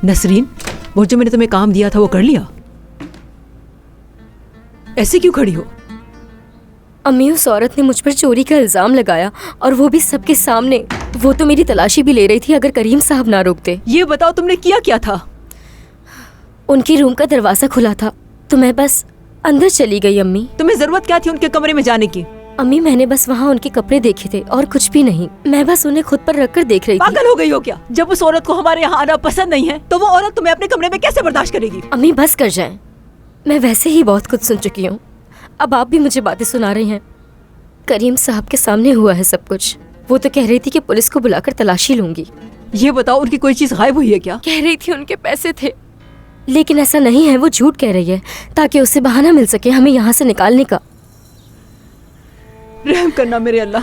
नसरीन, वो जो मैंने तुम्हें काम दिया था वो कर लिया? ऐसे क्यों खड़ी हो? अम्मी, उस औरत ने मुझ पर चोरी का इल्जाम लगाया और वो भी सबके सामने। वो तो मेरी तलाशी भी ले रही थी अगर करीम साहब ना रोकते। ये बताओ तुमने किया क्या था? उनकी रूम का दरवाजा खुला था तो मैं बस अंदर चली गई। अम्मी, तुम्हें जरूरत क्या थी उनके कमरे में जाने की? अम्मी, मैंने बस वहाँ उनके कपड़े देखे थे और कुछ भी नहीं। मैं बस उन्हें खुद पर रखकर देख रही थी। पागल हो गई हो क्या? जब उस औरत को हमारे यहाँ आना पसंद नहीं है तो वो औरत तुम्हें अपने कमरे में कैसे बर्दाश्त करेगी? अम्मी, बस कर जाएं। मैं वैसे ही बहुत कुछ सुन चुकी हूँ, अब आप भी मुझे बातें सुना रही हैं। करीम साहब के सामने हुआ है सब कुछ। वो तो कह रही थी कि पुलिस को बुलाकर तलाशी लूंगी। ये बताओ उनकी कोई चीज गायब हुई है क्या? कह रही थी उनके पैसे थे, लेकिन ऐसा नहीं है। वो झूठ कह रही है ताकि उसे बहाना मिल सके हमें यहाँ से निकालने का। रहम करना मेरे अल्लाह।